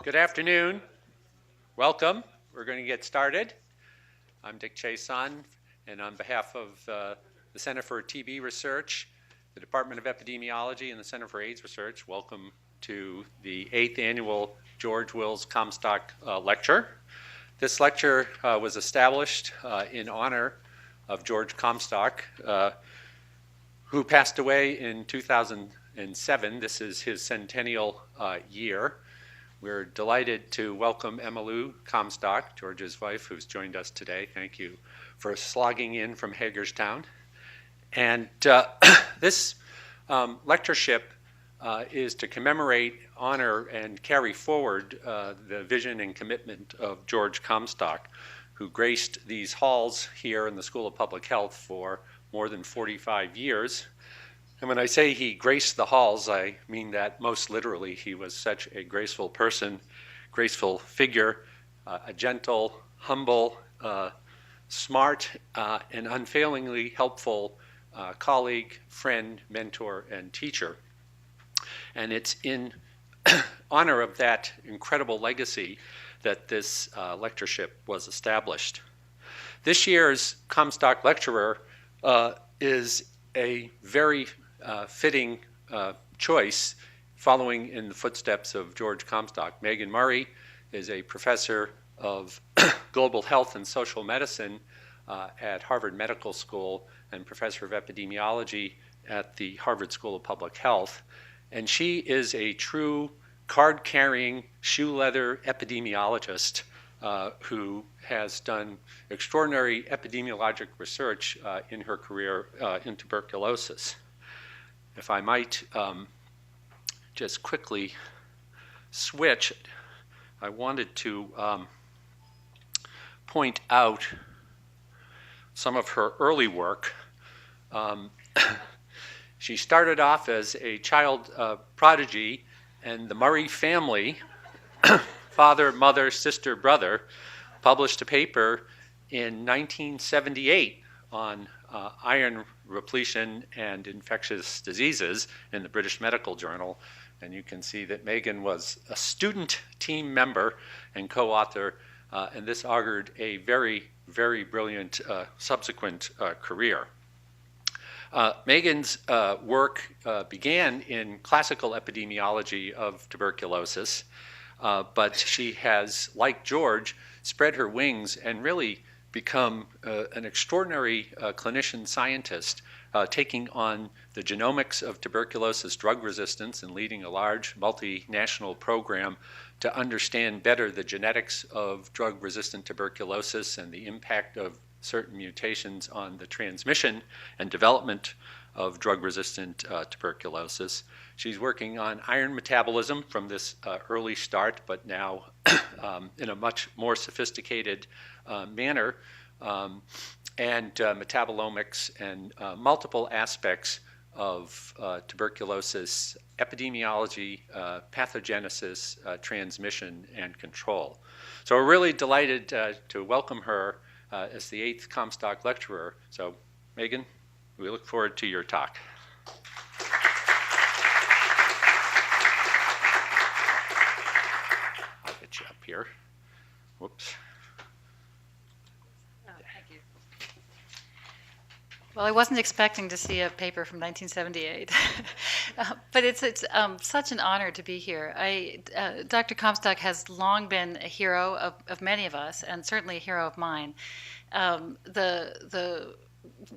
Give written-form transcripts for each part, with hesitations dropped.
Good afternoon. Welcome. We're going to get started. I'm Dick Chason, and on behalf of the Center for TB Research, the Department of Epidemiology, and the Center for AIDS Research, welcome to the 8th Annual George Wills Comstock Lecture. This lecture was established in honor of George Comstock, who passed away in 2007. This is his centennial year. We're delighted to welcome Emmylou Comstock, George's wife, who's joined us today. Thank you for slogging in from Hagerstown. And this lectureship is to commemorate, honor, and carry forward the vision and commitment of George Comstock, who graced these halls here in the School of Public Health for more than 45 years. And when I say he graced the halls, I mean that most literally. He was such a graceful person, graceful figure, a gentle, humble, smart, and unfailingly helpful colleague, friend, mentor, and teacher. And it's in honor of that incredible legacy that this lectureship was established. This year's Comstock lecturer is a very fitting choice following in the footsteps of George Comstock. Megan Murray is a professor of global health and social medicine at Harvard Medical School and professor of epidemiology at the Harvard School of Public Health. And she is a true card-carrying, shoe-leather epidemiologist who has done extraordinary epidemiologic research in her career in tuberculosis. If I might just quickly switch, I wanted to point out some of her early work. She started off as a child prodigy, and the Murray family, father, mother, sister, brother, published a paper in 1978 on iron repletion and infectious diseases in the British Medical Journal. And you can see that Megan was a student team member and co-author, and this augured a very, very brilliant subsequent career. Megan's work began in classical epidemiology of tuberculosis, but she has, like George, spread her wings and really become an extraordinary clinician scientist, taking on the genomics of tuberculosis drug resistance and leading a large multinational program to understand better the genetics of drug-resistant tuberculosis and the impact of certain mutations on the transmission and development of drug-resistant tuberculosis. She's working on iron metabolism from this early start, but now in a much more sophisticated manner, and metabolomics and multiple aspects of tuberculosis epidemiology, pathogenesis, transmission, and control. So we're really delighted to welcome her as the 8th Comstock lecturer. So Megan, we look forward to your talk. I'll get you up here. Whoops. Oh, thank you. Well, I wasn't expecting to see a paper from 1978, but it's such an honor to be here. Dr. Comstock has long been a hero of many of us, and certainly a hero of mine. The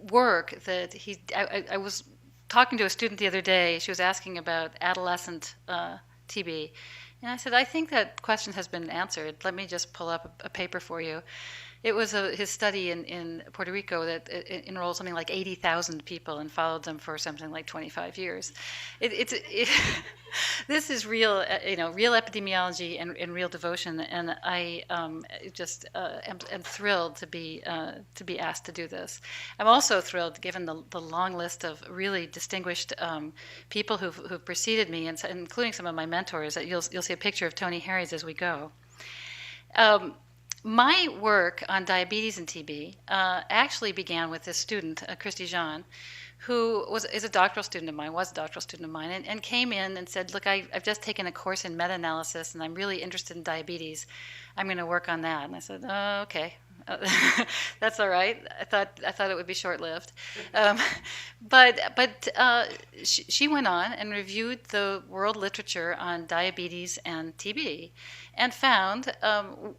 work that I was talking to a student the other day. She was asking about adolescent TB. And I said, I think that question has been answered. Let me just pull up a paper for you. It was his study in Puerto Rico that enrolled something like 80,000 people and followed them for something like 25 years. This is real, real epidemiology and real devotion. And I just am thrilled to be asked to do this. I'm also thrilled, given the long list of really distinguished people who've preceded me, and including some of my mentors. That you'll see a picture of Tony Harries as we go. My work on diabetes and TB actually began with this student, Christy Jean, who is a doctoral student of mine, and came in and said, look, I've just taken a course in meta-analysis, and I'm really interested in diabetes. I'm going to work on that. And I said, oh, okay. That's all right. I thought it would be short-lived, but she went on and reviewed the world literature on diabetes and TB, and found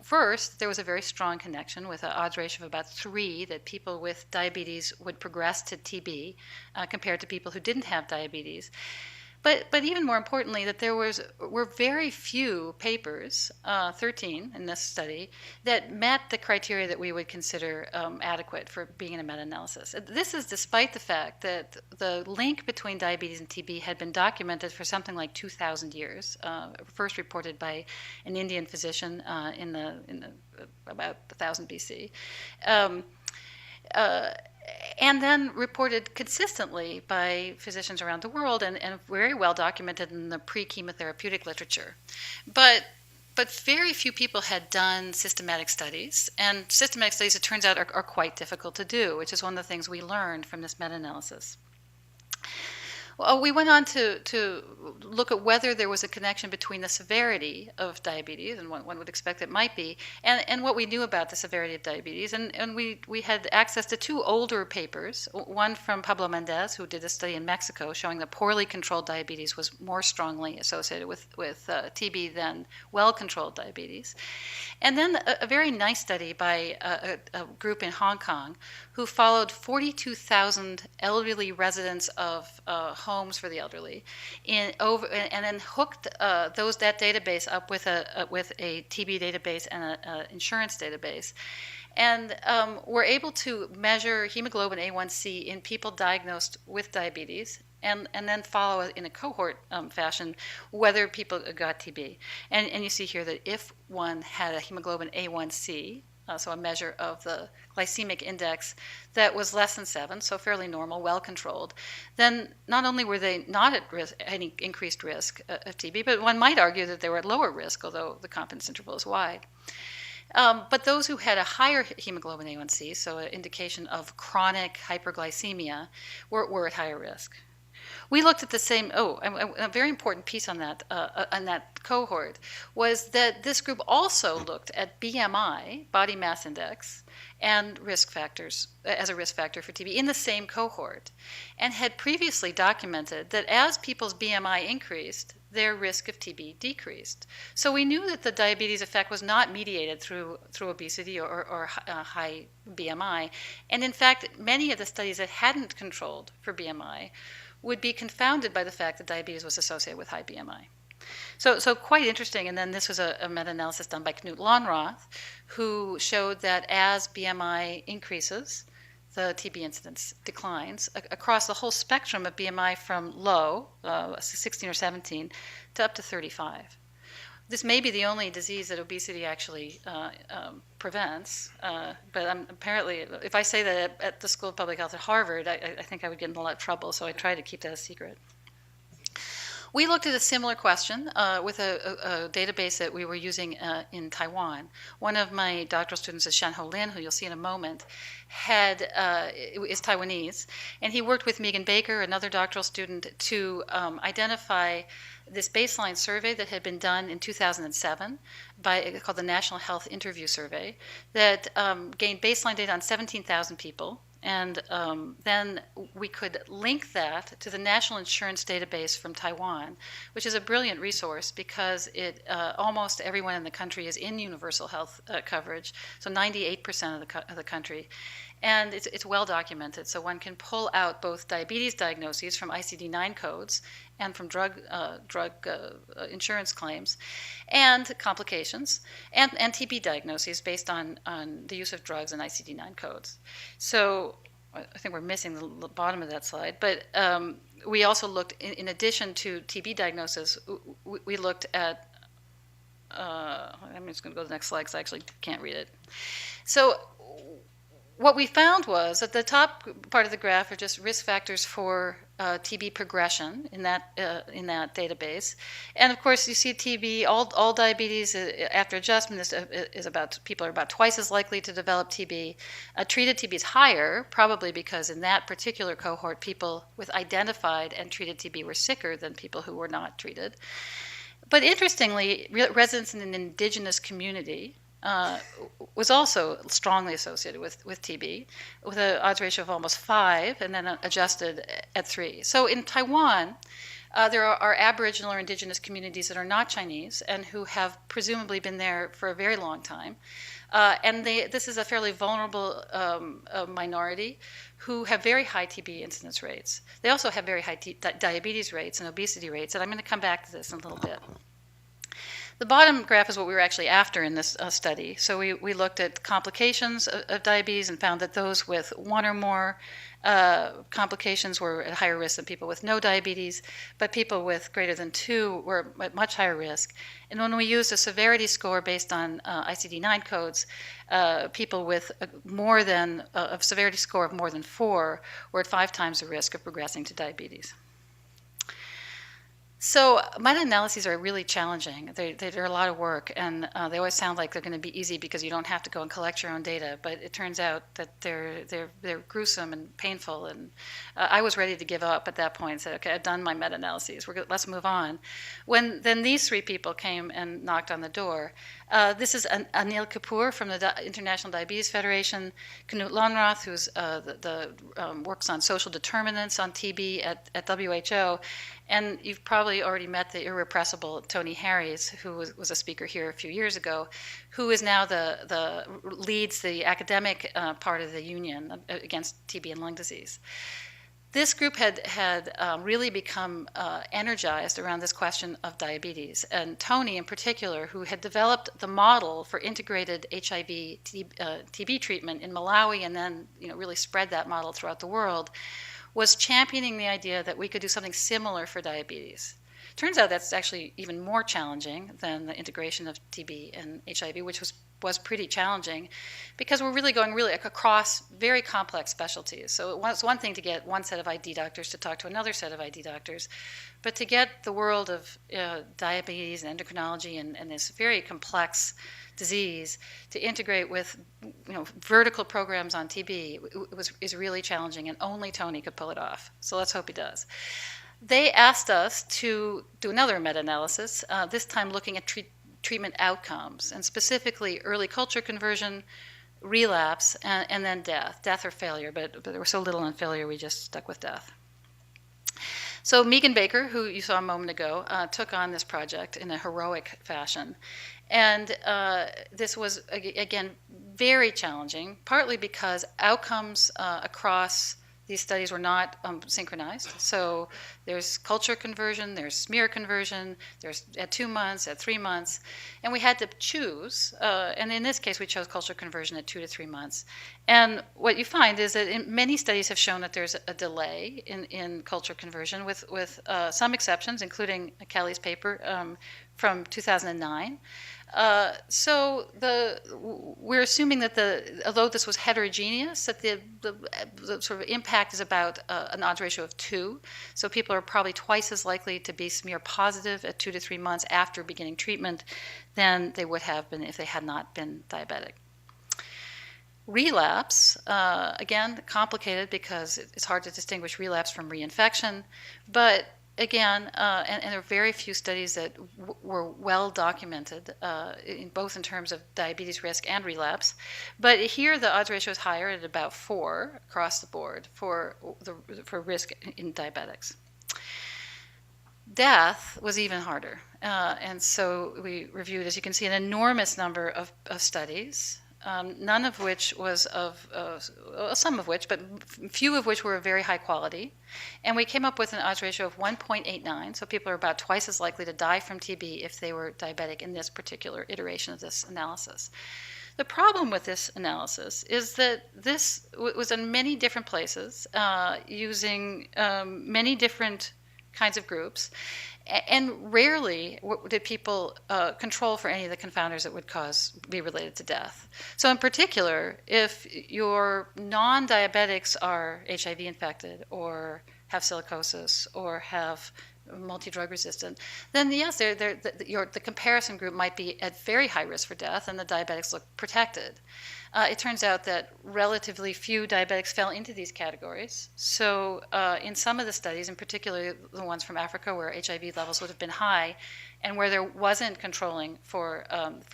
first there was a very strong connection with an odds ratio of about 3 that people with diabetes would progress to TB compared to people who didn't have diabetes. But even more importantly, that there were very few papers, 13 in this study, that met the criteria that we would consider adequate for being in a meta-analysis. This is despite the fact that the link between diabetes and TB had been documented for something like 2,000 years, first reported by an Indian physician in about 1000 BC. And then reported consistently by physicians around the world, and very well documented in the pre-chemotherapeutic literature. But very few people had done systematic studies, and systematic studies, it turns out, are quite difficult to do, which is one of the things we learned from this meta-analysis. Well, we went on to look at whether there was a connection between the severity of diabetes, and one would expect it might be, and what we knew about the severity of diabetes. And we had access to 2 older papers, one from Pablo Mendez, who did a study in Mexico showing that poorly controlled diabetes was more strongly associated with TB than well-controlled diabetes. And then a very nice study by a group in Hong Kong who followed 42,000 elderly residents of homes for the elderly, and then hooked that database up with a TB database and an insurance database, and were able to measure hemoglobin A1C in people diagnosed with diabetes, and then follow in a cohort fashion whether people got TB. And you see here that if one had a hemoglobin A1C, so a measure of the glycemic index that was less than 7, so fairly normal, well controlled, then not only were they not at risk, any increased risk of TB, but one might argue that they were at lower risk, although the confidence interval is wide. But those who had a higher hemoglobin A1C, so an indication of chronic hyperglycemia, were at higher risk. We looked at the same, a very important piece on that cohort was that this group also looked at BMI, body mass index, and risk factors as a risk factor for TB in the same cohort, and had previously documented that as people's BMI increased, their risk of TB decreased. So we knew that the diabetes effect was not mediated through obesity or high BMI, and in fact, many of the studies that hadn't controlled for BMI would be confounded by the fact that diabetes was associated with high BMI. So quite interesting. And then this was a meta-analysis done by Knut Lonroth, who showed that as BMI increases, the TB incidence declines across the whole spectrum of BMI from low, 16 or 17, to up to 35. This may be the only disease that obesity actually prevents, but apparently, if I say that at the School of Public Health at Harvard, I think I would get in a lot of trouble, so I try to keep that a secret. We looked at a similar question with a database that we were using in Taiwan. One of my doctoral students is Shan-Ho Lin, who you'll see in a moment, is Taiwanese, and he worked with Megan Baker, another doctoral student, to identify this baseline survey that had been done in 2007 called the National Health Interview Survey that gained baseline data on 17,000 people. And then we could link that to the National Insurance Database from Taiwan, which is a brilliant resource because almost everyone in the country is in universal health coverage, so 98% of the country. And it's well documented, so one can pull out both diabetes diagnoses from ICD-9 codes and from drug insurance claims, and complications, and TB diagnoses based on the use of drugs and ICD-9 codes. So I think we're missing the bottom of that slide, but we also looked, in addition to TB diagnosis, we looked at, I'm just going to go to the next slide because I actually can't read it. So what we found was that the top part of the graph are just risk factors for TB progression in that database, and of course you see TB. All diabetes after adjustment is about, people are about twice as likely to develop TB. Treated TB is higher, probably because in that particular cohort, people with identified and treated TB were sicker than people who were not treated. But interestingly, residents in an indigenous community was also strongly associated with TB, with an odds ratio of almost 5, and then adjusted at 3. So in Taiwan, there are Aboriginal or indigenous communities that are not Chinese and who have presumably been there for a very long time. And this is a fairly vulnerable minority who have very high TB incidence rates. They also have very high diabetes rates and obesity rates, and I'm going to come back to this in a little bit. The bottom graph is what we were actually after in this study. So we looked at complications of diabetes and found that those with one or more complications were at higher risk than people with no diabetes, but people with greater than 2 were at much higher risk. And when we used a severity score based on ICD-9 codes, people with a severity score of more than 4 were at 5 times the risk of progressing to diabetes. So meta-analyses are really challenging. They're a lot of work, and they always sound like they're going to be easy because you don't have to go and collect your own data. But it turns out that they're gruesome and painful. And I was ready to give up at that point and said, okay, I've done my meta-analyses. Let's move on. When then these 3 people came and knocked on the door. This is Anil Kapoor from the International Diabetes Federation, Knut Lonrath, who's works on social determinants on TB at WHO, and you've probably already met the irrepressible Tony Harries, who was a speaker here a few years ago, who is now leads the academic part of the union against TB and lung disease. This group had really become energized around this question of diabetes. And Tony, in particular, who had developed the model for integrated HIV TB treatment in Malawi and then really spread that model throughout the world, was championing the idea that we could do something similar for diabetes. Turns out that's actually even more challenging than the integration of TB and HIV, which was pretty challenging because we're really going across very complex specialties. So it's one thing to get one set of ID doctors to talk to another set of ID doctors, but to get the world of diabetes and endocrinology and this very complex disease to integrate with vertical programs on TB is really challenging, and only Tony could pull it off. So let's hope he does. They asked us to do another meta-analysis, this time looking at treatment outcomes, and specifically early culture conversion, relapse, and then death or failure. But there was so little on failure, we just stuck with death. So Megan Baker, who you saw a moment ago, took on this project in a heroic fashion. And this was, again, very challenging, partly because outcomes across these studies were not synchronized. So there's culture conversion, there's smear conversion, there's at 2 months, at 3 months, and we had to choose. And in this case, we chose culture conversion at 2 to 3 months. And what you find is that many studies have shown that there's a delay in culture conversion, with some exceptions, including Kelly's paper from 2009. So we're assuming that although this was heterogeneous, that the sort of impact is about an odds ratio of 2. So people are probably twice as likely to be smear positive at 2 to 3 months after beginning treatment than they would have been if they had not been diabetic. Relapse, again, complicated because it's hard to distinguish relapse from reinfection, but again, and there are very few studies that were well documented, both in terms of diabetes risk and relapse. But here the odds ratio is higher at about 4 across the board for risk in diabetics. Death was even harder. And so we reviewed, as you can see, an enormous number of studies. None of which was some of which, but few of which were of very high quality. And we came up with an odds ratio of 1.89, so people are about twice as likely to die from TB if they were diabetic in this particular iteration of this analysis. The problem with this analysis is that this was in many different places, using many different kinds of groups, and rarely did people control for any of the confounders that would be related to death. So in particular, if your non-diabetics are HIV infected or have silicosis or have multi-drug resistant, then yes, the comparison group might be at very high risk for death, and the diabetics look protected. It turns out that relatively few diabetics fell into these categories. So in some of the studies, in particular the ones from Africa where HIV levels would have been high and where there wasn't controlling for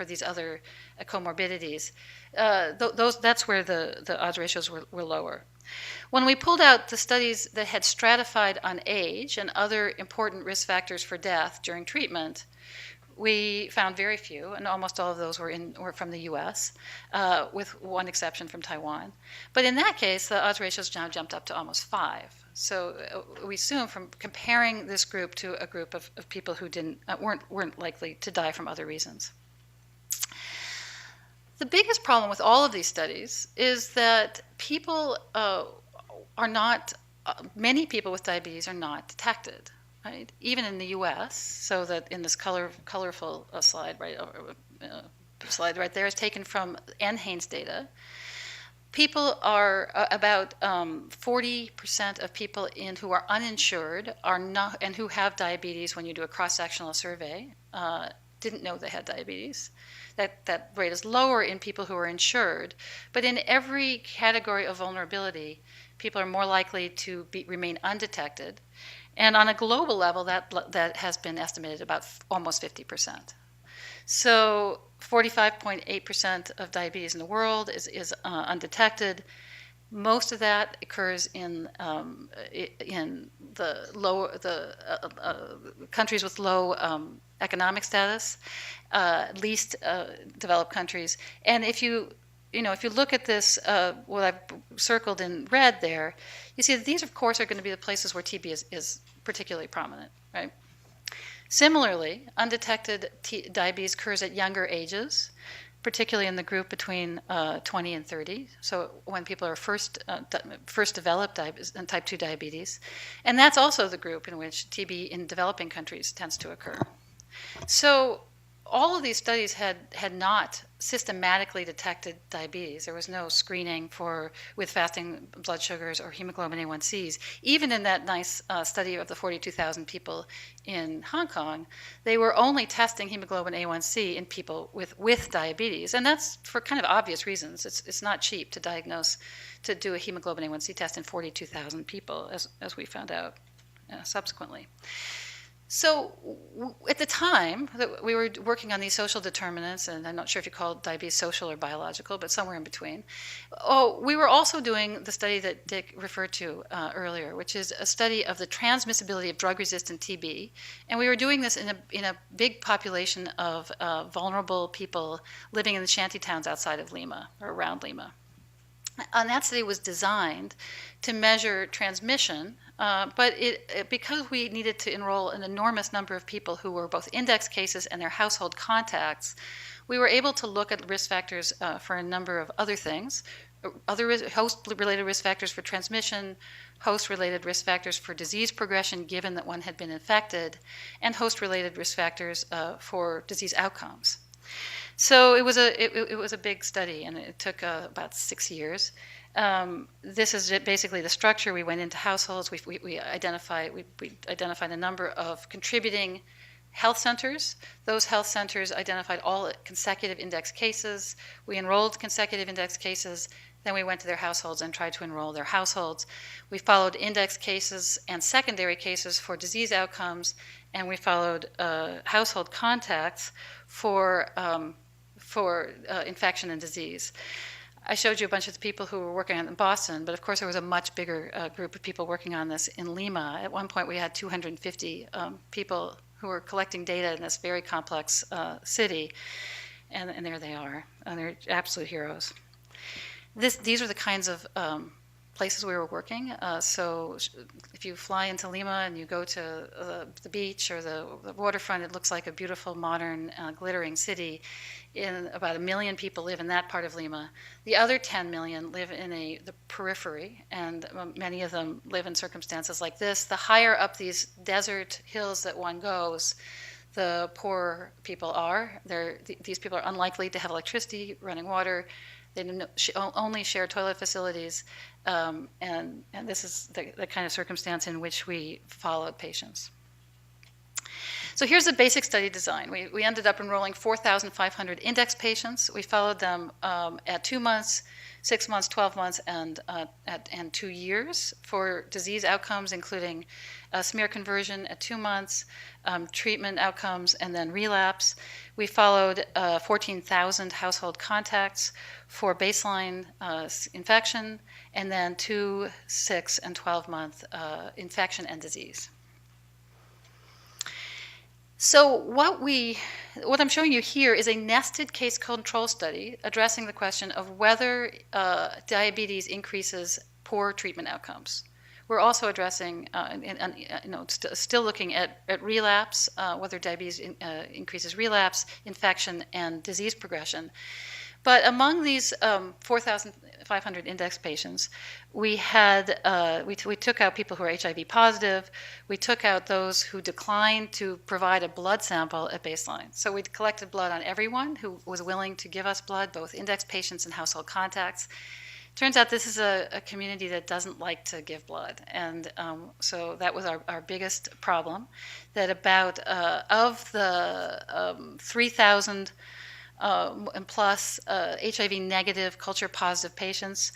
these other comorbidities, that's where the odds ratios were lower. When we pulled out the studies that had stratified on age and other important risk factors for death during treatment, we found very few, and almost all of those were from the US, with one exception from Taiwan. But in that case, the odds ratios now jumped up to almost 5. So we assume from comparing this group to a group of people who weren't likely to die from other reasons. The biggest problem with all of these studies is that people many people with diabetes are not detected. Right? Even in the U.S., so that in this colorful slide, right, slide right there is taken from NHANES data. People are about 40% of people who are uninsured are not, and who have diabetes when you do a cross-sectional survey, didn't know they had diabetes. That rate is lower in people who are insured, but in every category of vulnerability, people are more likely to remain undetected. And on a global level, that has been estimated about almost 50%. So 45.8% of diabetes in the world is undetected. Most of that occurs in the countries with low economic status, least developed countries. And if you look at this, what I've circled in red there, you see that these, of course, are going to be the places where TB is particularly prominent, right? Similarly, undetected diabetes occurs at younger ages, particularly in the group between 20 and 30, so when people are first develop type 2 diabetes. And that's also the group in which TB in developing countries tends to occur. So all of these studies had not systematically detected diabetes. There was no screening with fasting blood sugars or hemoglobin A1Cs. Even in that nice study of the 42,000 people in Hong Kong, they were only testing hemoglobin A1C in people with diabetes, and that's for kind of obvious reasons. It's not cheap to do a hemoglobin A1C test in 42,000 people, as we found out subsequently. So at the time that we were working on these social determinants, and I'm not sure if you call diabetes social or biological, but somewhere in between, we were also doing the study that Dick referred to earlier, which is a study of the transmissibility of drug-resistant TB. And we were doing this in a big population of vulnerable people living in the shanty towns outside of Lima, or around Lima. And that study was designed to measure transmission, but because we needed to enroll an enormous number of people who were both index cases and their household contacts, we were able to look at risk factors for a number of other things, other host-related risk factors for transmission, host-related risk factors for disease progression given that one had been infected, and host-related risk factors for disease outcomes. So it was a big study, and it took about 6 years. This is basically the structure. We went into households. We identified a number of contributing health centers. Those health centers identified all consecutive index cases. We enrolled consecutive index cases. Then we went to their households and tried to enroll their households. We followed index cases and secondary cases for disease outcomes, and we followed household contacts for infection and disease. I showed you a bunch of the people who were working on it in Boston, but of course there was a much bigger group of people working on this in Lima. At one point we had 250 people who were collecting data in this very complex city, and there they are, and they're absolute heroes. These are the kinds of places we were working. So if you fly into Lima and you go to the beach or the waterfront, it looks like a beautiful, modern, glittering city. About 1 million people live in that part of Lima. The other 10 million live in the periphery, and many of them live in circumstances like this. The higher up these desert hills that one goes, the poor people are. These people are unlikely to have electricity, running water. They only share toilet facilities, and this is the kind of circumstance in which we followed patients. So here's the basic study design. We ended up enrolling 4,500 index patients. We followed them at 2 months, 6 months, 12 months, and 2 years for disease outcomes, including smear conversion at 2 months, treatment outcomes, and then relapse. We followed 14,000 household contacts for baseline infection, and then 2, 6, and 12-month infection and disease. So what I'm showing you here is a nested case control study addressing the question of whether diabetes increases poor treatment outcomes. We're also addressing, still looking at relapse, whether diabetes increases relapse, infection, and disease progression. But among these 4,500 index patients, we had we took out people who are HIV positive. We took out those who declined to provide a blood sample at baseline. So we collected blood on everyone who was willing to give us blood, both index patients and household contacts. Turns out this is a community that doesn't like to give blood, and so that was our biggest problem. That about of the 3,000 and plus HIV negative, culture positive patients,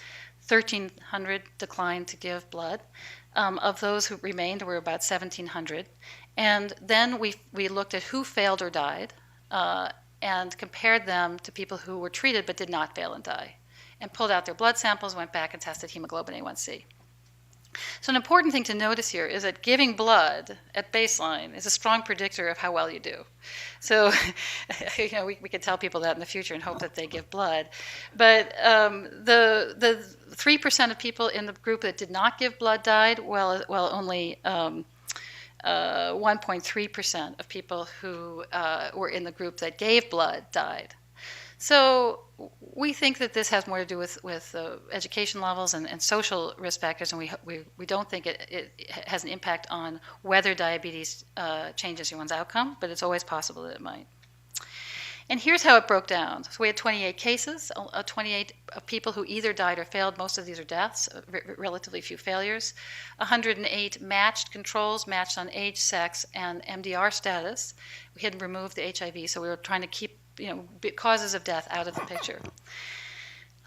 1,300 declined to give blood. Of those who remained, there were about 1,700. And then we looked at who failed or died and compared them to people who were treated but did not fail and die, and pulled out their blood samples, went back and tested hemoglobin A1C. So an important thing to notice here is that giving blood at baseline is a strong predictor of how well you do. So we could tell people that in the future and hope that they give blood. But the 3% of people in the group that did not give blood died, while only 1.3% of people who were in the group that gave blood died. So we think that this has more to do with education levels and social risk factors, and we don't think it has an impact on whether diabetes changes one's outcome, but it's always possible that it might. And here's how it broke down. So we had 28 cases, 28 people who either died or failed. Most of these are deaths, relatively few failures. 108 matched controls, matched on age, sex, and MDR status. We hadn't removed the HIV, so we were trying to keep causes of death out of the picture.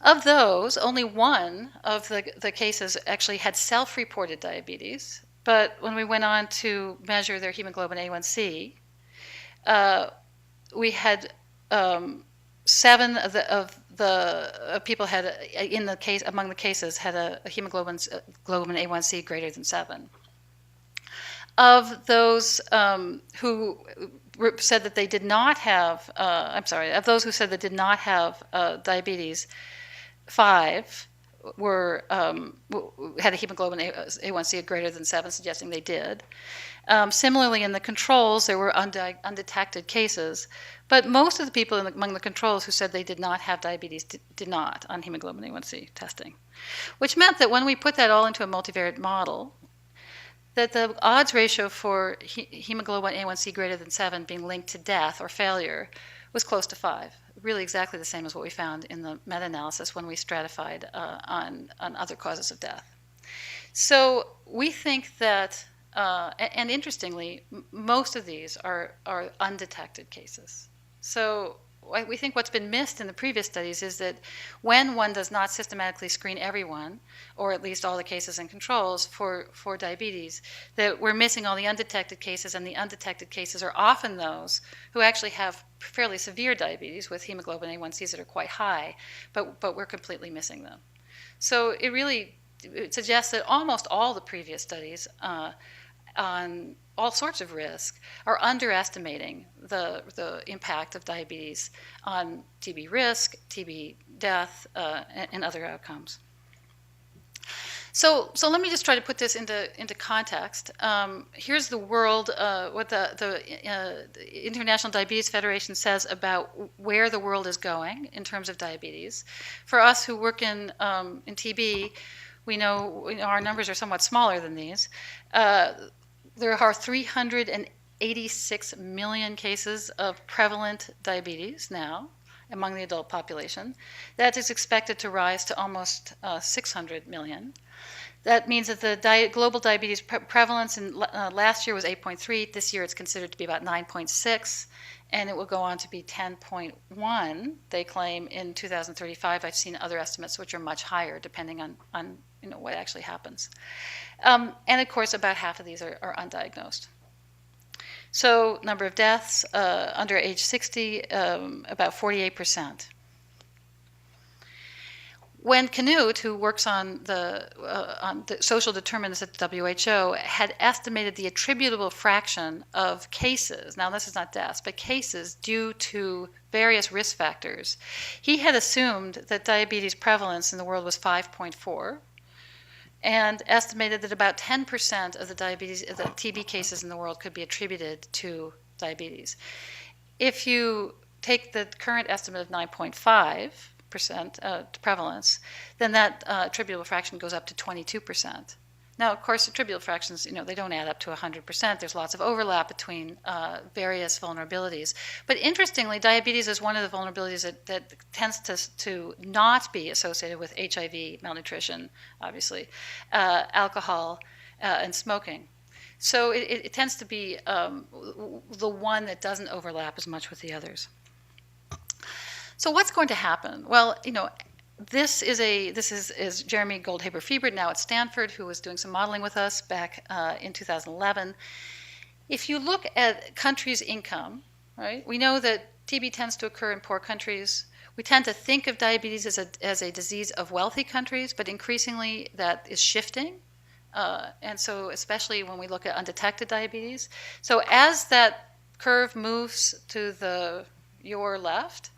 Of those, only one of the cases actually had self-reported diabetes, but when we went on to measure their hemoglobin A1C, we had 7 of the people had among the cases had a hemoglobin A1C greater than 7. Of those who said that they did not have, of those who said they did not have diabetes, 5 had a hemoglobin A1C greater than 7, suggesting they did. Similarly, in the controls, there were undetected cases, but most of the people among the controls who said they did not have diabetes did not on hemoglobin A1C testing, which meant that when we put that all into a multivariate model, that the odds ratio for hemoglobin A1C greater than 7 being linked to death or failure was close to 5, really exactly the same as what we found in the meta-analysis when we stratified on other causes of death. So we think that, and interestingly, most of these are undetected cases. So we think what's been missed in the previous studies is that when one does not systematically screen everyone, or at least all the cases and controls for diabetes, that we're missing all the undetected cases, and the undetected cases are often those who actually have fairly severe diabetes with hemoglobin A1Cs that are quite high, but we're completely missing them. So it suggests that almost all the previous studies on all sorts of risk are underestimating the impact of diabetes on TB risk, TB death, and other outcomes. So let me just try to put this into context. Here's the world, what the International Diabetes Federation says about where the world is going in terms of diabetes. For us who work in TB, we know our numbers are somewhat smaller than these. There are 380 86 million cases of prevalent diabetes now among the adult population. That is expected to rise to almost 600 million. That means that the global diabetes prevalence in last year was 8.3. This year it's considered to be about 9.6, and it will go on to be 10.1, they claim, in 2035. I've seen other estimates which are much higher, depending on what actually happens. And of course, about half of these are undiagnosed. So number of deaths under age 60, about 48%. When Canute, who works on the social determinants at the WHO, had estimated the attributable fraction of cases, now this is not deaths, but cases due to various risk factors, he had assumed that diabetes prevalence in the world was 5.4, and estimated that about 10% of the TB cases in the world could be attributed to diabetes. If you take the current estimate of 9.5% prevalence, then that attributable fraction goes up to 22%. Now, of course, attributable fractions, they don't add up to 100%. There's lots of overlap between various vulnerabilities. But interestingly, diabetes is one of the vulnerabilities that tends to not be associated with HIV, malnutrition, obviously, alcohol, and smoking. So it tends to be the one that doesn't overlap as much with the others. So what's going to happen? Well, this is Jeremy Goldhaber-Fiebert, now at Stanford, who was doing some modeling with us back in 2011. If you look at countries' income, right, we know that TB tends to occur in poor countries. We tend to think of diabetes as a disease of wealthy countries, but increasingly that is shifting. And so especially when we look at undetected diabetes. So as that curve moves to your left,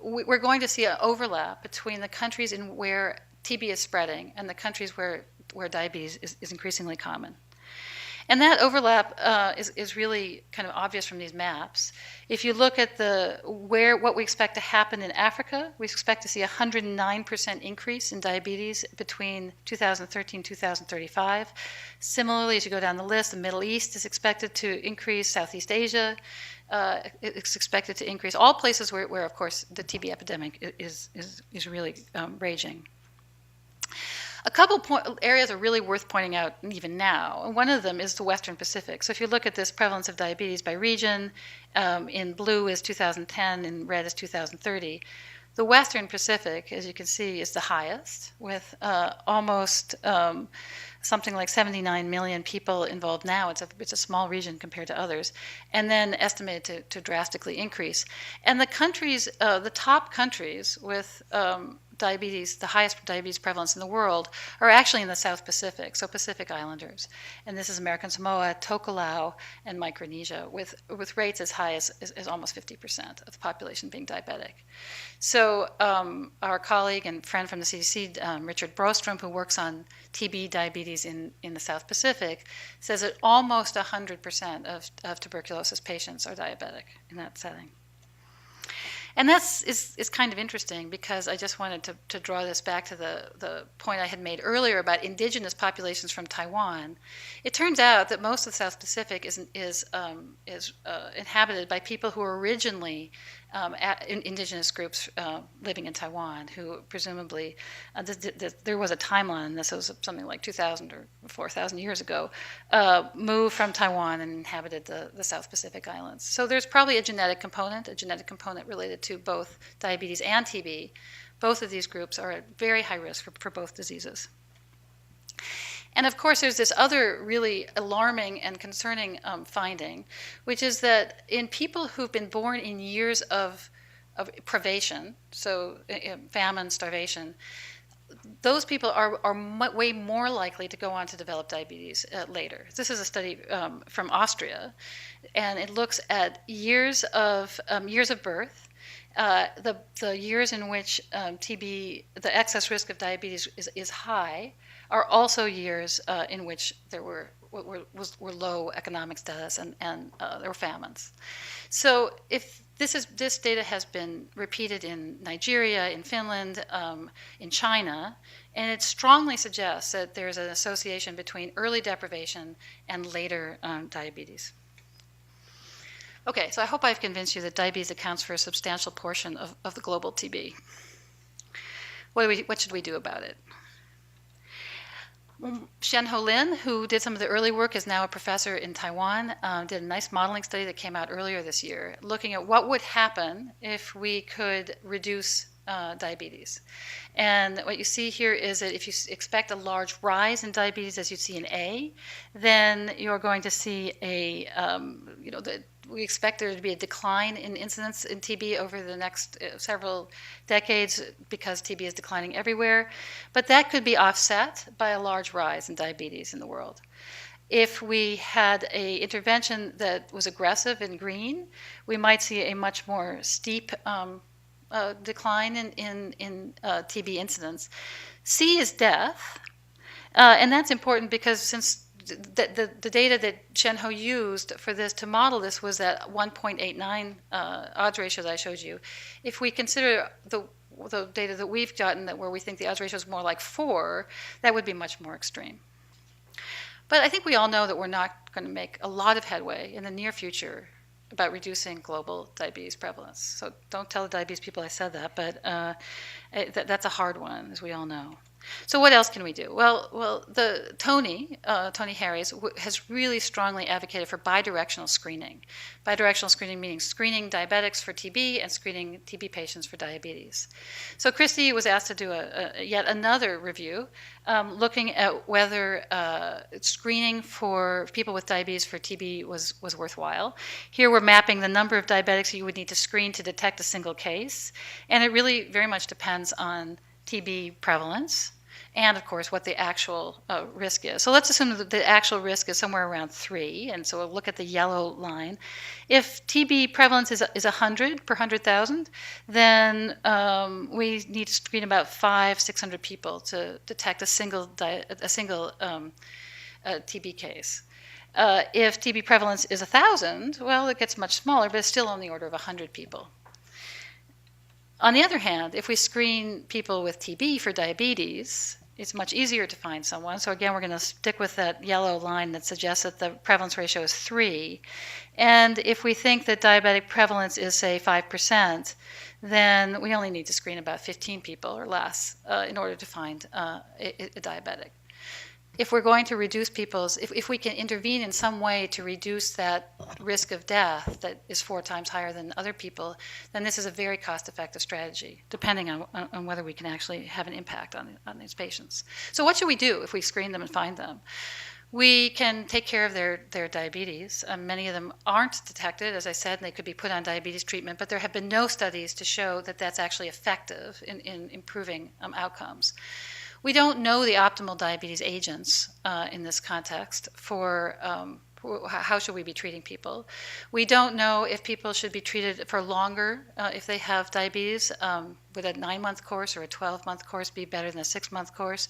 we're going to see an overlap between the countries in where TB is spreading and the countries where diabetes is increasingly common. And that overlap is really kind of obvious from these maps. If you look at what we expect to happen in Africa, we expect to see a 109% increase in diabetes between 2013 and 2035. Similarly, as you go down the list, the Middle East is expected to increase, Southeast Asia, it's expected to increase. All places where of course, the TB epidemic is really raging. A couple areas are really worth pointing out even now. And one of them is the Western Pacific. So if you look at this prevalence of diabetes by region, in blue is 2010, in red is 2030. The Western Pacific, as you can see, is the highest, with almost something like 79 million people involved now. It's a small region compared to others, and then estimated to drastically increase. And the countries, the top countries with diabetes, the highest diabetes prevalence in the world, are actually in the South Pacific, so Pacific Islanders. And this is American Samoa, Tokelau, and Micronesia, with rates as high as almost 50% of the population being diabetic. So our colleague and friend from the CDC, Richard Brostrom, who works on TB diabetes in the South Pacific, says that almost 100% of tuberculosis patients are diabetic in that setting. And that's is kind of interesting, because I just wanted to draw this back to the point I had made earlier about indigenous populations from Taiwan. It turns out that most of the South Pacific is inhabited by people who were originally indigenous groups living in Taiwan, who presumably, there was a timeline, this was something like 2,000 or 4,000 years ago, moved from Taiwan and inhabited the South Pacific Islands. So there's probably a genetic component related to both diabetes and TB. Both of these groups are at very high risk for both diseases. And of course, there's this other really alarming and concerning finding, which is that in people who've been born in years of privation, so famine, starvation, those people are way more likely to go on to develop diabetes later. This is a study from Austria, and it looks at years of birth, the years in which TB, the excess risk of diabetes is high, are also years in which there were low economic status and there were famines. So if this data has been repeated in Nigeria, in Finland, in China, and it strongly suggests that there's an association between early deprivation and later diabetes. Okay, so I hope I've convinced you that diabetes accounts for a substantial portion of the global TB. What should we do about it? Shen-Ho Lin, who did some of the early work, is now a professor in Taiwan, did a nice modeling study that came out earlier this year, looking at what would happen if we could reduce diabetes. And what you see here is that if you expect a large rise in diabetes, as you see in A, then you're going to see we expect there to be a decline in incidence in TB over the next several decades because TB is declining everywhere. But that could be offset by a large rise in diabetes in the world. If we had an intervention that was aggressive in green, we might see a much more steep decline in TB incidence. C is death, and that's important because since the data that Shen-Ho used for this to model this was that 1.89 odds ratio that I showed you. If we consider the data that we've gotten where we think the odds ratio is more like 4, that would be much more extreme. But I think we all know that we're not going to make a lot of headway in the near future about reducing global diabetes prevalence. So don't tell the diabetes people I said that, but that's a hard one, as we all know. So what else can we do? Well, Tony Harries has really strongly advocated for bidirectional screening. Bidirectional screening meaning screening diabetics for TB and screening TB patients for diabetes. So Christy was asked to do yet another review looking at whether screening for people with diabetes for TB was worthwhile. Here we're mapping the number of diabetics you would need to screen to detect a single case, and it really very much depends on TB prevalence and, of course, what the actual risk is. So let's assume that the actual risk is somewhere around 3, and so we'll look at the yellow line. If TB prevalence is 100 per 100,000, then we need to screen about 500-600 people to detect a single TB case. If TB prevalence is 1,000, well, it gets much smaller, but it's still on the order of 100 people. On the other hand, if we screen people with TB for diabetes, it's much easier to find someone. So again, we're going to stick with that yellow line that suggests that the prevalence ratio is 3. And if we think that diabetic prevalence is, say, 5%, then we only need to screen about 15 people or less in order to find a diabetic. If we're going to reduce if we can intervene in some way to reduce that risk of death that is 4 times higher than other people, then this is a very cost-effective strategy, depending on whether we can actually have an impact on these patients. So what should we do if we screen them and find them? We can take care of their diabetes. Many of them aren't detected, as I said, and they could be put on diabetes treatment, but there have been no studies to show that that's actually effective in improving outcomes. We don't know the optimal diabetes agents in this context for how should we be treating people. We don't know if people should be treated for longer if they have diabetes. Would a 9-month course or a 12-month course be better than a 6-month course?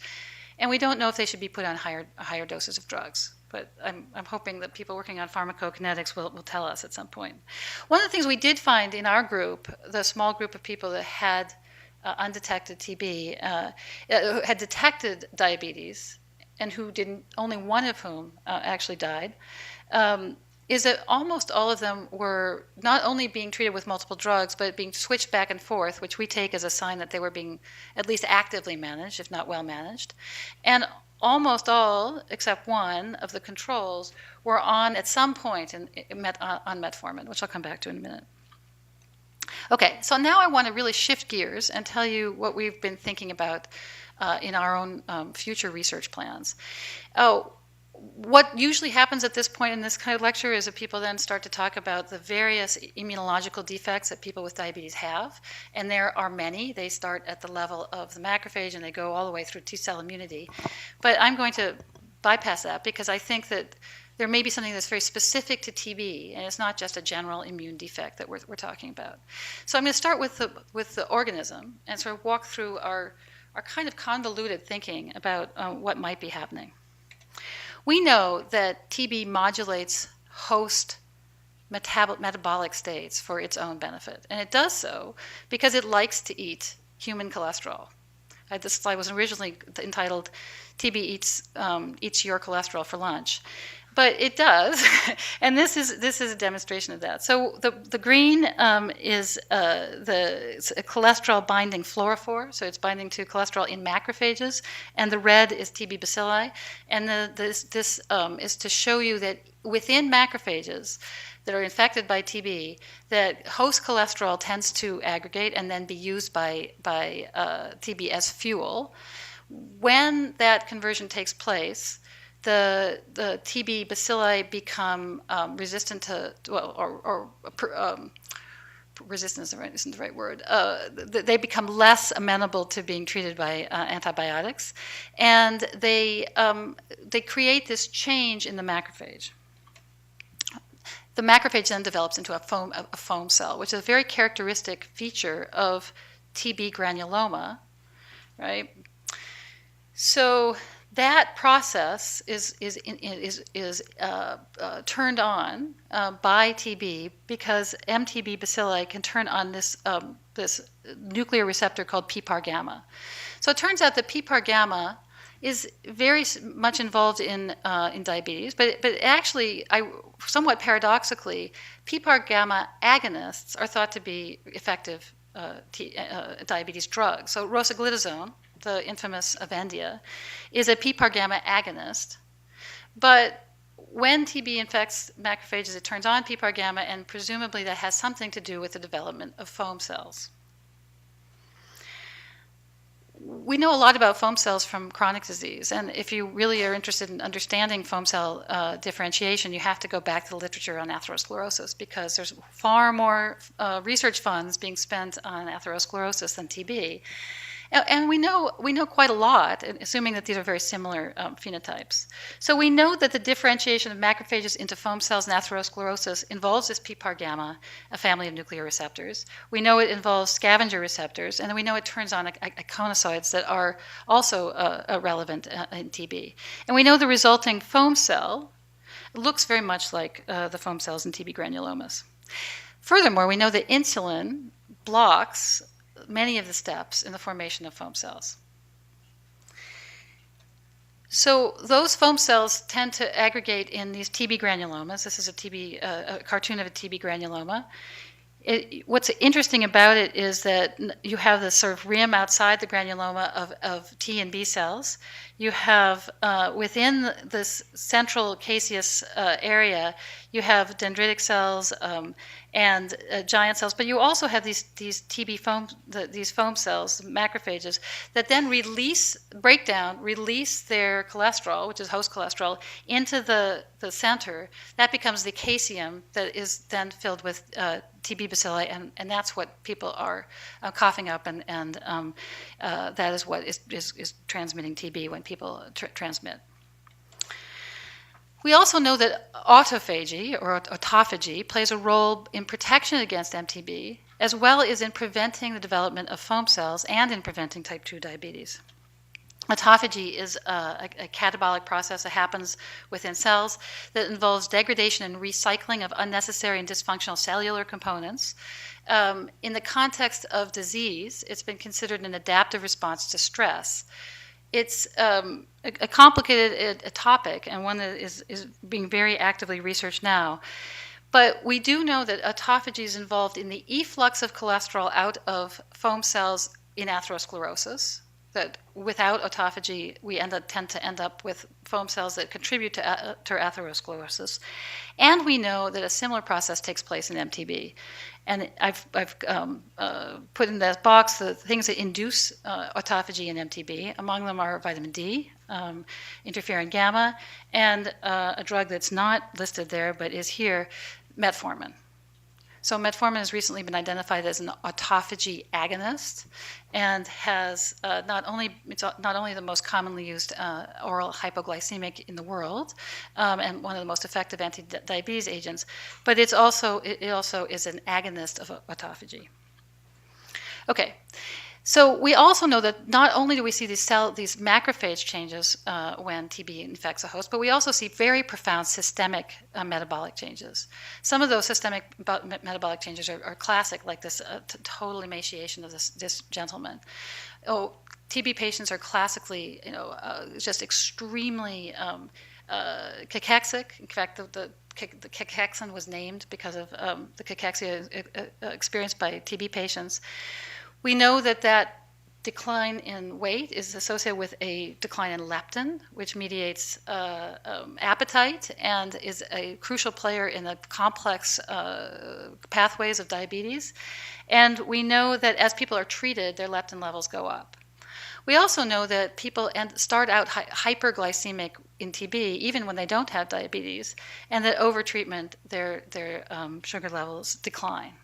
And we don't know if they should be put on higher doses of drugs. But I'm hoping that people working on pharmacokinetics will tell us at some point. One of the things we did find in our group, the small group of people that had undetected TB, had detected diabetes, and who didn't, only one of whom actually died, is that almost all of them were not only being treated with multiple drugs, but being switched back and forth, which we take as a sign that they were being at least actively managed, if not well managed. And almost all, except one of the controls, were on at some point on metformin, which I'll come back to in a minute. Okay, so now I want to really shift gears and tell you what we've been thinking about in our own future research plans. What usually happens at this point in this kind of lecture is that people then start to talk about the various immunological defects that people with diabetes have, and there are many. They start at the level of the macrophage and they go all the way through T-cell immunity. But I'm going to bypass that because I think that there may be something that's very specific to TB, and it's not just a general immune defect that we're talking about. So I'm going to start with the organism and sort of walk through our kind of convoluted thinking about what might be happening. We know that TB modulates host metabolic states for its own benefit, and it does so because it likes to eat human cholesterol. This slide was originally entitled "TB eats your cholesterol for lunch." but it does, and this is a demonstration of that. So the green is it's a cholesterol binding fluorophore, so it's binding to cholesterol in macrophages, and the red is TB bacilli, and this is to show you that within macrophages that are infected by TB, that host cholesterol tends to aggregate and then be used by TB as fuel. When that conversion takes place, the TB bacilli become resistant to, resistant isn't the right word. They become less amenable to being treated by antibiotics, and they create this change in the macrophage. The macrophage then develops into a foam cell, which is a very characteristic feature of TB granuloma, right? So that process is turned on by TB because MTB bacilli can turn on this nuclear receptor called PPAR gamma. So it turns out that PPAR gamma is very much involved in diabetes, but actually, somewhat paradoxically, PPAR gamma agonists are thought to be effective diabetes drugs. So rosiglitazone, the infamous Avendia, is a PPAR gamma agonist, but when TB infects macrophages, it turns on PPAR gamma, and presumably that has something to do with the development of foam cells. We know a lot about foam cells from chronic disease, and if you really are interested in understanding foam cell differentiation, you have to go back to the literature on atherosclerosis, because there's far more research funds being spent on atherosclerosis than TB. And we know quite a lot, assuming that these are very similar phenotypes. So we know that the differentiation of macrophages into foam cells in atherosclerosis involves this PPAR gamma, a family of nuclear receptors. We know it involves scavenger receptors, and then we know it turns on iconocytes that are also relevant in TB. And we know the resulting foam cell looks very much like the foam cells in TB granulomas. Furthermore, we know that insulin blocks many of the steps in the formation of foam cells. So those foam cells tend to aggregate in these TB granulomas. This is a cartoon of a TB granuloma. What's interesting about it is that you have this sort of rim outside the granuloma of T and B cells. You have, within this central caseous area, you have dendritic cells and giant cells, but you also have these TB foam, these foam cells, macrophages, that then release their cholesterol, which is host cholesterol, into the center. That becomes the caseum that is then filled with TB bacilli, and that's what people are coughing up, and that is what is transmitting TB when people transmit. We also know that autophagy, or autophagy, plays a role in protection against MTB, as well as in preventing the development of foam cells and in preventing type 2 diabetes. Autophagy is a catabolic process that happens within cells that involves degradation and recycling of unnecessary and dysfunctional cellular components. In the context of disease, it's been considered an adaptive response to stress. It's a complicated topic, and one that is being very actively researched now. But we do know that autophagy is involved in the efflux of cholesterol out of foam cells in atherosclerosis, that without autophagy, we tend to end up with foam cells that contribute to atherosclerosis. And we know that a similar process takes place in MTB. And I've put in that box the things that induce autophagy in MTB. Among them are vitamin D, interferon gamma, and a drug that's not listed there but is here, metformin. So metformin has recently been identified as an autophagy agonist, and has not only the most commonly used oral hypoglycemic in the world, and one of the most effective anti-diabetes agents, but it also is an agonist of autophagy. Okay. So we also know that not only do we see these macrophage changes when TB infects a host, but we also see very profound systemic metabolic changes. Some of those systemic metabolic changes are classic, like this total emaciation of this gentleman. TB patients are classically, just extremely cacaxic. In fact, the cacaxin was named because of the cachexia experienced by TB patients. We know that decline in weight is associated with a decline in leptin, which mediates appetite and is a crucial player in the complex pathways of diabetes. And we know that as people are treated, their leptin levels go up. We also know that people start out hyperglycemic in TB even when they don't have diabetes, and that over treatment their sugar levels decline.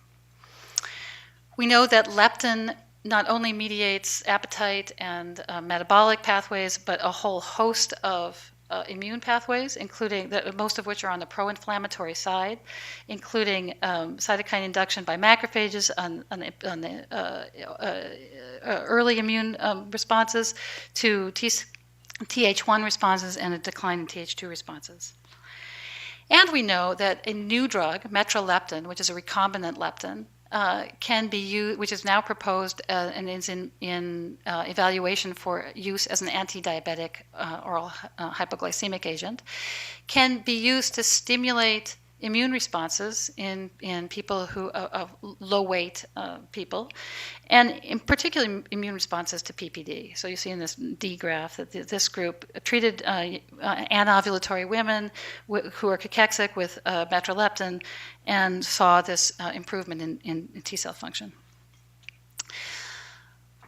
We know that leptin not only mediates appetite and metabolic pathways, but a whole host of immune pathways, including most of which are on the pro-inflammatory side, including cytokine induction by macrophages on the early immune responses to Th1 responses and a decline in Th2 responses. And we know that a new drug, metroleptin, which is a recombinant leptin, can be used, which is now proposed and is in evaluation for use as an anti-diabetic oral hypoglycemic agent, can be used to stimulate immune responses in people who of low weight people, and in particular immune responses to PPD. So you see in this D graph that this group treated anovulatory women who are cachexic with metroleptin and saw this improvement in T cell function.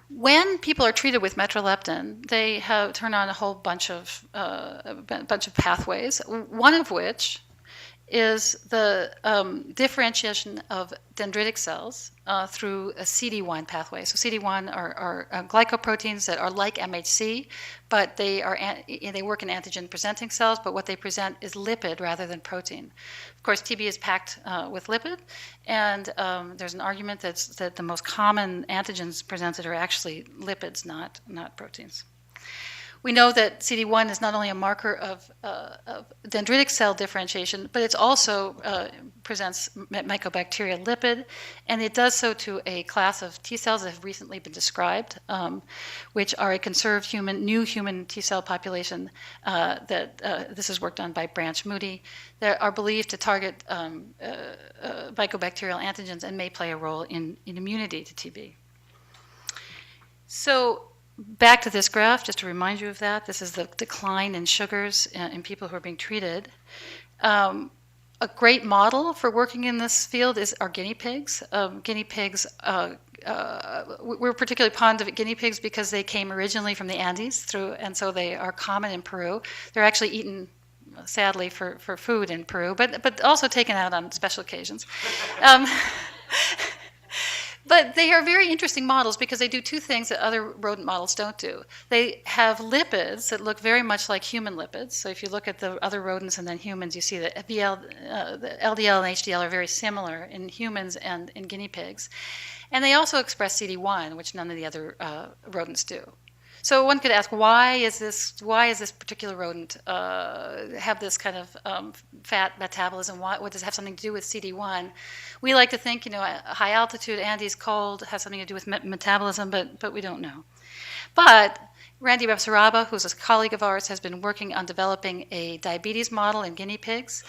When people are treated with metroleptin, they turn on a whole bunch of pathways, one of which is the differentiation of dendritic cells through a CD1 pathway. So CD1 are glycoproteins that are like MHC, but they work in antigen-presenting cells, but what they present is lipid rather than protein. Of course, TB is packed with lipid, and there's an argument that the most common antigens presented are actually lipids, not proteins. We know that CD1 is not only a marker of dendritic cell differentiation, but it also presents mycobacterial lipid, and it does so to a class of T cells that have recently been described, which are a conserved new human T cell population this is work done by Branch Moody, that are believed to target mycobacterial antigens and may play a role in immunity to TB. So, back to this graph, just to remind you of that. This is the decline in sugars in people who are being treated. A great model for working in this field is our guinea pigs. Guinea pigs, we're particularly fond of guinea pigs because they came originally from the Andes and so they are common in Peru. They're actually eaten, sadly, for food in Peru, but also taken out on special occasions. But they are very interesting models because they do two things that other rodent models don't do. They have lipids that look very much like human lipids. So if you look at the other rodents and then humans, you see that the LDL and HDL are very similar in humans and in guinea pigs. And they also express CD1, which none of the other rodents do. So one could ask, why is this particular rodent have this kind of fat metabolism? What does it have something to do with CD1? We like to think, high altitude, Andes cold, has something to do with metabolism, but we don't know. But Randy Repsaraba, who's a colleague of ours, has been working on developing a diabetes model in guinea pigs.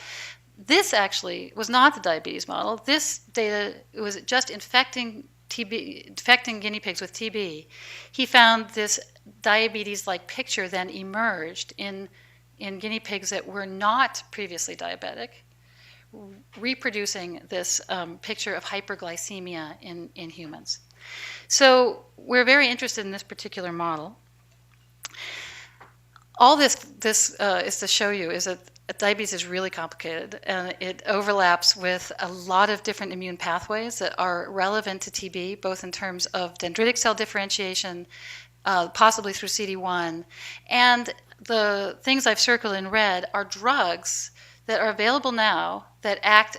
This actually was not the diabetes model. This data was just infecting guinea pigs with TB. He found this diabetes-like picture then emerged in guinea pigs that were not previously diabetic, reproducing this picture of hyperglycemia in humans. So we're very interested in this particular model. All this is to show you is that diabetes is really complicated, and it overlaps with a lot of different immune pathways that are relevant to TB, both in terms of dendritic cell differentiation, possibly through CD1, and the things I've circled in red are drugs that are available now that act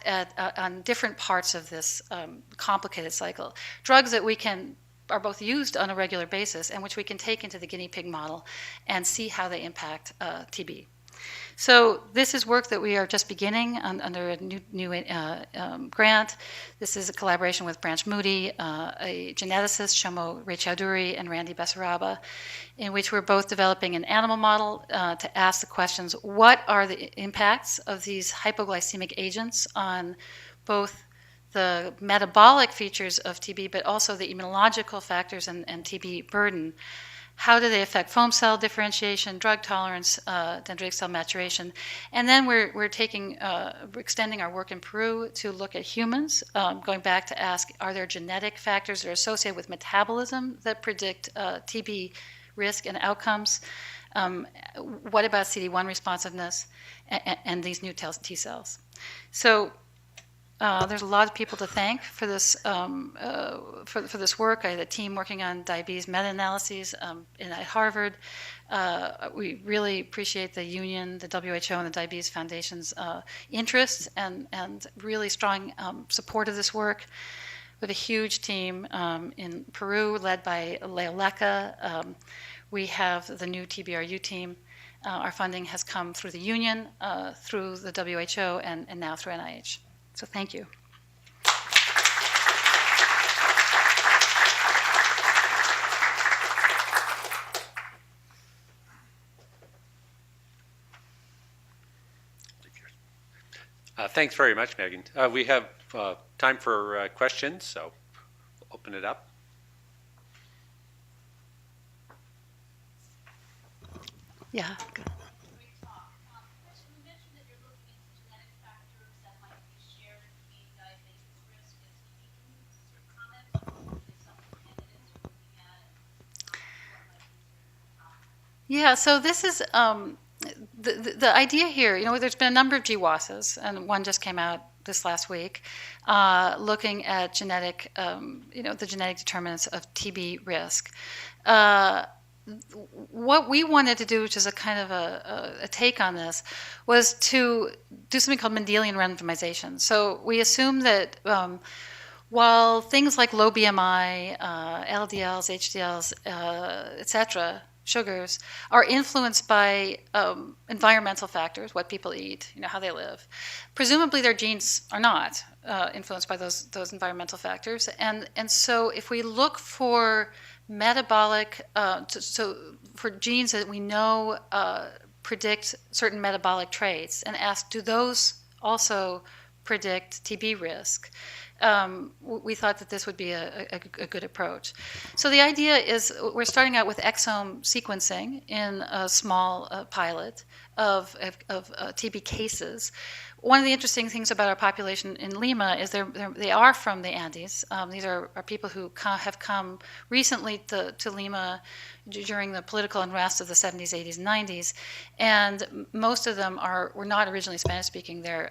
on different parts of this complicated cycle. Drugs that are both used on a regular basis and which we can take into the guinea pig model and see how they impact TB. So this is work that we are just beginning under a new grant. This is a collaboration with Branch Moody, a geneticist, Shomo Raychaudhuri, and Randy Bessaraba, in which we're both developing an animal model to ask the questions, what are the impacts of these hypoglycemic agents on both the metabolic features of TB, but also the immunological factors and TB burden? How do they affect foam cell differentiation, drug tolerance, dendritic cell maturation? And then we're extending our work in Peru to look at humans, going back to ask, are there genetic factors that are associated with metabolism that predict TB risk and outcomes? What about CD1 responsiveness and these new T cells? So there's a lot of people to thank for this for this work. I had a team working on diabetes meta-analyses at Harvard. We really appreciate the union, the WHO, and the Diabetes Foundation's interest and really strong support of this work. With a huge team in Peru led by Leo Lecca. We have the new TBRU team. Our funding has come through the union, through the WHO, and now through NIH. So thank you. Thanks very much, Megan. We have time for questions, so we'll open it up. Yeah. Good. Yeah, so this is the idea here. You know, there's been a number of GWASs, and one just came out this last week, looking at genetic, the genetic determinants of TB risk. What we wanted to do, which is a kind of a take on this, was to do something called Mendelian randomization. So we assume that while things like low BMI, LDLs, HDLs, etc., sugars, are influenced by environmental factors, what people eat, how they live. Presumably their genes are not influenced by those environmental factors. And so if we look for metabolic, for genes that we know predict certain metabolic traits and ask, do those also predict TB risk? We thought that this would be a good approach. So the idea is we're starting out with exome sequencing in a small pilot of TB cases. One of the interesting things about our population in Lima is they are from the Andes. These are people who have come recently to Lima during the political unrest of the 70s, 80s, and 90s, and most of them were not originally Spanish-speaking. They're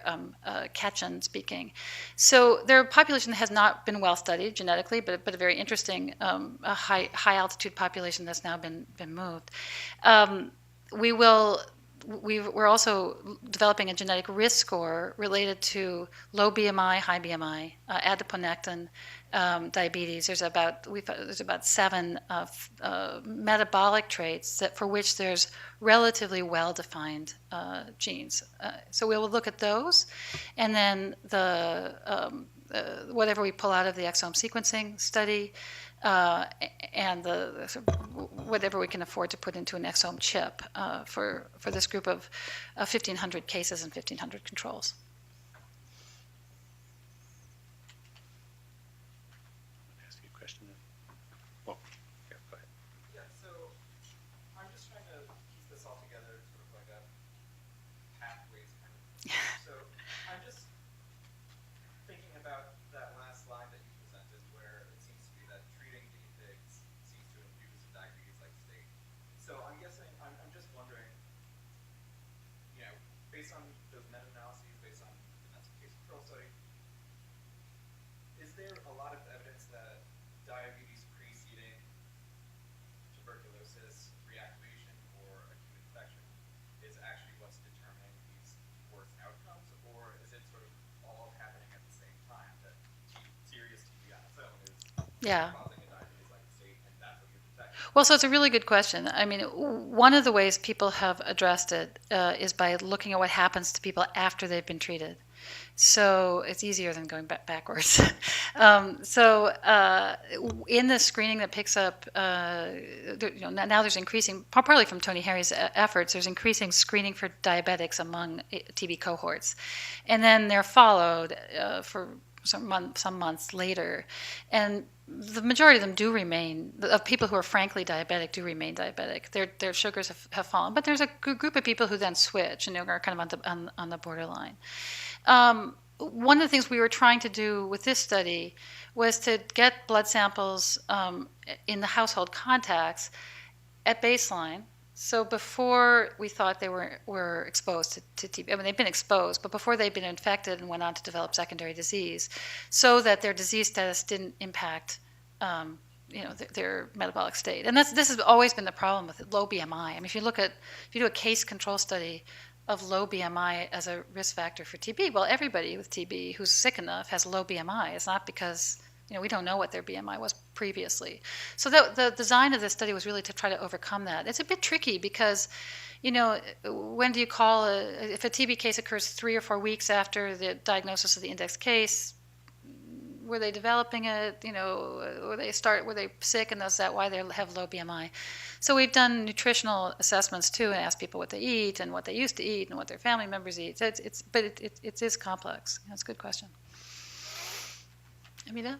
Quechan-speaking. So they're a population that has not been well studied genetically, but a very interesting high-altitude population that's now been moved. We're also developing a genetic risk score related to low BMI, high BMI, adiponectin, diabetes. There's about 7 metabolic traits for which there's relatively well-defined genes. So we will look at those, and then whatever we pull out of the exome sequencing study, and whatever we can afford to put into an exome chip for this group of 1,500 cases and 1,500 controls. Ask you a question. Well, yeah, go ahead. Yeah, so I'm just trying to piece this all together, sort of like a pathways kind of thing. So I'm just thinking about that last slide that you presented, where it seems to be that treating guinea pigs seems to induce a diabetes-like state. So I'm guessing, I'm just wondering, based on those meta-analyses, based on the domestic case control study, is there a lot of evidence that diabetes preceding tuberculosis, reactivation, or acute infection is actually what's determining these worse outcomes, or is it sort of all happening at the same time, that serious TB on its own is causing a diabetes-like state, and that's what you detect? Well, so it's a really good question. I mean, one of the ways people have addressed it is by looking at what happens to people after they've been treated. So it's easier than going backwards. In the screening that picks up, now there's increasing, partly from Tony Harry's efforts, there's increasing screening for diabetics among TB cohorts. And then they're followed for some months later. And the majority of them do remain, of people who are frankly diabetic do remain diabetic. Their sugars have fallen. But there's a group of people who then switch and are kind of on the borderline. One of the things we were trying to do with this study was to get blood samples in the household contacts at baseline. So before we thought they were exposed to TB, I mean, they've been exposed, but before they'd been infected and went on to develop secondary disease, so that their disease status didn't impact their metabolic state. And this has always been the problem with low BMI. I mean, if you do a case control study of low BMI as a risk factor for TB, well, everybody with TB who's sick enough has low BMI. It's not because we don't know what their BMI was previously. So the design of this study was really to try to overcome that. It's a bit tricky because, when do you call if a TB case occurs 3 or 4 weeks after the diagnosis of the index case? Were they developing it? Were they sick, and is that why they have low BMI? So we've done nutritional assessments too, and asked people what they eat and what they used to eat and what their family members eat. But it is complex. That's a good question. Amita?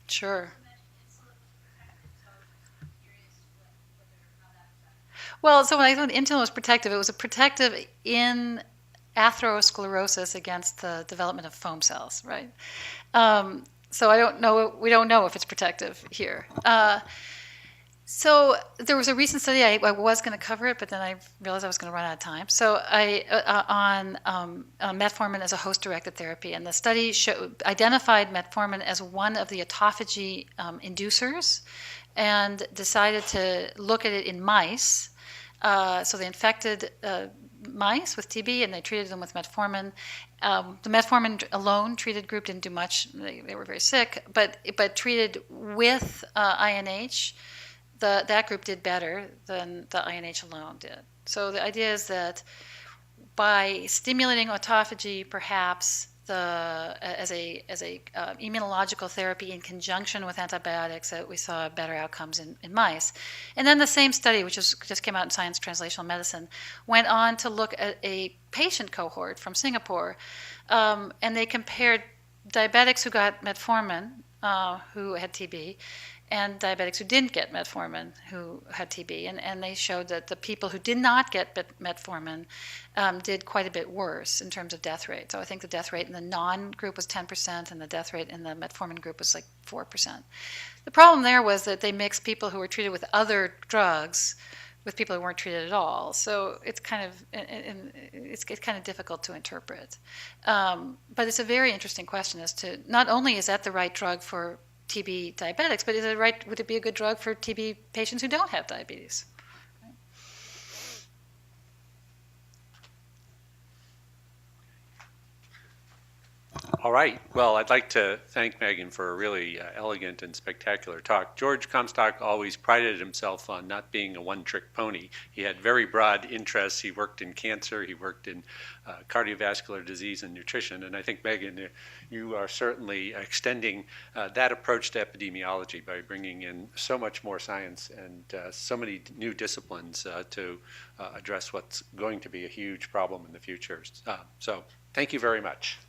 Sure. Well, so when I thought insulin was protective, it was a protective in atherosclerosis against the development of foam cells, right? So we don't know if it's protective here. So there was a recent study, I was going to cover it, but then I realized I was going to run out of time. So on metformin as a host-directed therapy, and the study identified metformin as one of the autophagy inducers and decided to look at it in mice. So they infected mice with TB and they treated them with metformin. The metformin alone treated group didn't do much. They were very sick, but treated with INH, that group did better than the INH alone did. So the idea is that by stimulating autophagy, perhaps as a immunological therapy in conjunction with antibiotics, that we saw better outcomes in mice. And then the same study, which just came out in Science Translational Medicine, went on to look at a patient cohort from Singapore, and they compared diabetics who got metformin, who had TB, and diabetics who didn't get metformin who had TB. And they showed that the people who did not get metformin did quite a bit worse in terms of death rate. So I think the death rate in the non-group was 10%, and the death rate in the metformin group was like 4%. The problem there was that they mixed people who were treated with other drugs with people who weren't treated at all. So it's kind of difficult to interpret. But it's a very interesting question as to not only is that the right drug for TB diabetics, but would it be a good drug for TB patients who don't have diabetes? All right. Well, I'd like to thank Megan for a really elegant and spectacular talk. George Comstock always prided himself on not being a one-trick pony. He had very broad interests. He worked in cancer. He worked in cardiovascular disease and nutrition. And I think, Megan, you are certainly extending that approach to epidemiology by bringing in so much more science and so many new disciplines to address what's going to be a huge problem in the future. So thank you very much.